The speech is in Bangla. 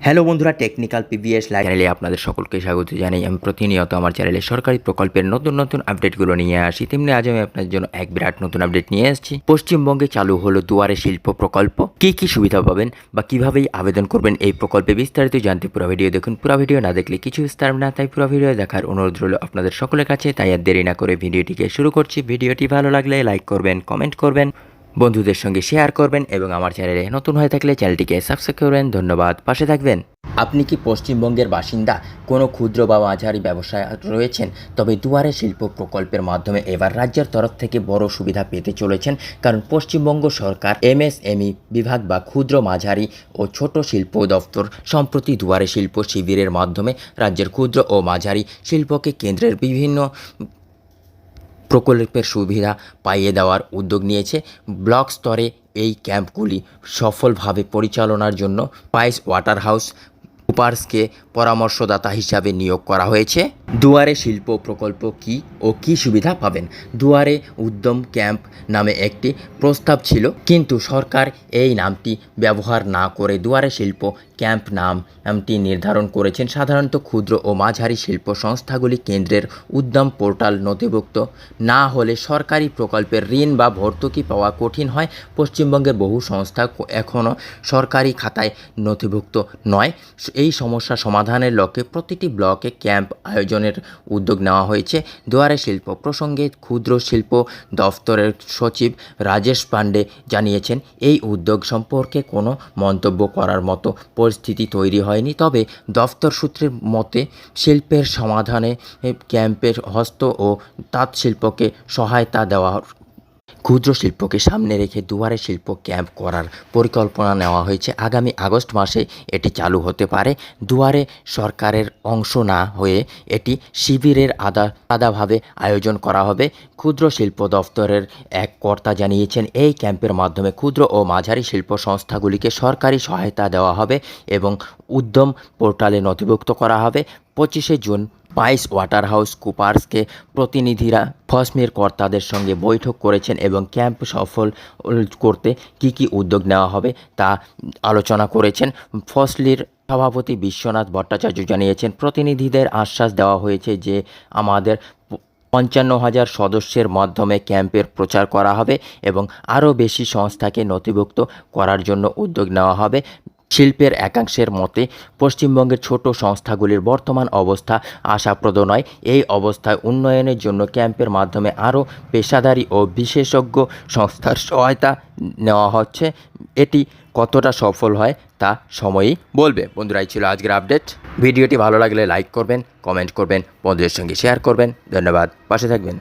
হ্যালো বন্ধুরা, টেকনিক্যাল পিভিএস চ্যানেলে আপনাদের সকলকে স্বাগত জানাই। আমি প্রতিনিয়ত আমার চ্যানেলে সরকারি প্রকল্পের নতুন নতুন আপডেটগুলো নিয়ে আসি। তেমনি আজ আমি আপনাদের জন্য এক বিরাট নতুন আপডেট নিয়ে এসেছি। পশ্চিমবঙ্গে চালু হলো দুয়ারে শিল্প প্রকল্প। কি কি সুবিধা পাবেন বা কিভাবেই আবেদন করবেন এই প্রকল্পে বিস্তারিত জানতে পুরো ভিডিও দেখুন। পুরো ভিডিও না দেখলে কিছু বিস্তার না, তাই পুরো ভিডিও দেখার অনুরোধ রইল আপনাদের সকলের কাছে। তাই আর দেরি না করে ভিডিওটিকে শুরু করছি। ভিডিওটি ভালো লাগলে লাইক করবেন, কমেন্ট করবেন, বন্ধুদের সঙ্গে শেয়ার করবেন এবং আমার চ্যানেলে নতুন হয়ে থাকলে চ্যানেলটিকে সাবস্ক্রাইব করবেন। ধন্যবাদ, পাশে থাকবেন। আপনি কি পশ্চিমবঙ্গের বাসিন্দা, কোনো ক্ষুদ্র বা মাঝারি ব্যবসায় রয়েছেন, তবে দুয়ারে শিল্প প্রকল্পের মাধ্যমে এবার রাজ্যের তরফ থেকে বড় সুবিধা পেতে চলেছেন। কারণ পশ্চিমবঙ্গ সরকার এমএসএমই বিভাগ বা ক্ষুদ্র মাঝারি ও ছোট শিল্প দপ্তর সম্প্রতি দুয়ারে শিল্প শিবিরের মাধ্যমে রাজ্যের ক্ষুদ্র ও মাঝারি শিল্পকে কেন্দ্রের বিভিন্ন প্রকল্পের সুবিধা পাইয়ে দেওয়ার উদ্যোগ নিয়েছে। ব্লক স্তরে এই ক্যাম্পগুলি সফলভাবে পরিচালনার জন্য প্রাইস ওয়াটারহাউস কুপার্সকে পরামর্শদাতা হিসাবে নিয়োগ করা হয়েছে। দুয়ারে শিল্প প্রকল্প কি ও কি সুবিধা পাবেন? দুয়ারে উদ্যম ক্যাম্প নামে একটি প্রস্তাব ছিল, কিন্তু সরকার এই নামটি ব্যবহার না করে দুয়ারে শিল্প ক্যাম্প নামটি নির্ধারণ করেছেন। সাধারণত ক্ষুদ্র ও মাঝারি শিল্প সংস্থাগুলি কেন্দ্রের উদ্যম পোর্টাল নথিভুক্ত না হলে সরকারি প্রকল্পের ঋণ বা ভর্তুকি পাওয়া কঠিন হয়। পশ্চিমবঙ্গের বহু সংস্থা এখনও সরকারি খাতায় নথিভুক্ত নয়। এই সমস্যা সমাধানের লক্ষ্যে প্রতিটি ব্লকে ক্যাম্প আয়োজনের উদ্যোগ নেওয়া হয়েছে। দুয়ারে শিল্প প্রসঙ্গে ক্ষুদ্র শিল্প দফতরের সচিব রাজেশ পাণ্ডে জানিয়েছেন, এই উদ্যোগ সম্পর্কে কোনো মন্তব্য করার মতো পরিস্থিতি তৈরি হয়নি। তবে দফতর সূত্রের মতে শিল্পের সমাধানে ক্যাম্পের হস্ত ও তাঁত শিল্পকে সহায়তা দেওয়ার ক্ষুদ্র শিল্পকে সামনে রেখে দুয়ারে শিল্প ক্যাম্প করার পরিকল্পনা নেওয়া হয়েছে। আগামী আগস্ট মাসে এটি চালু হতে পারে। দুয়ারে সরকারের অংশ না হয়ে এটি শিবিরের আলাদাভাবে আয়োজন করা হবে। ক্ষুদ্র শিল্প দফতরের এক কর্তা জানিয়েছেন, এই ক্যাম্পের মাধ্যমে ক্ষুদ্র ও মাঝারি শিল্প সংস্থাগুলিকে সরকারি সহায়তা দেওয়া হবে এবং উদ্যম পোর্টালে নথিভুক্ত করা হবে। 25শে জুন প্রাইস ওয়াটারহাউস কুপার্সকে প্রতিনিধিরা ফসমির কর্তাদের সঙ্গে বৈঠক করেছেন এবং ক্যাম্প সফল করতে কী কী উদ্যোগ নেওয়া হবে তা আলোচনা করেছেন। ফসলির সভাপতি বিশ্বনাথ ভট্টাচার্য জানিয়েছেন, প্রতিনিধিদের আশ্বাস দেওয়া হয়েছে যে আমাদের 55,000 সদস্যের মাধ্যমে ক্যাম্পের প্রচার করা হবে এবং আরও বেশি সংস্থাকে নথিভুক্ত করার জন্য উদ্যোগ নেওয়া হবে। শিল্পের একাংশের মতে পশ্চিমবঙ্গের ছোট সংস্থাগুলির বর্তমান অবস্থা আশাপ্রদ নয়। এই অবস্থায় উন্নয়নের জন্য ক্যাম্পের মাধ্যমে আরও পেশাদারি ও বিশেষজ্ঞ সংস্থার সহায়তা নেওয়া হচ্ছে। এটি কতটা সফল হয় তা সময়ই বলবে। বন্ধুরা, এই ছিল আজকের আপডেট। ভিডিওটি ভালো লাগলে লাইক করবেন, কমেন্ট করবেন, বন্ধুদের সঙ্গে শেয়ার করবেন। ধন্যবাদ, পাশে থাকবেন।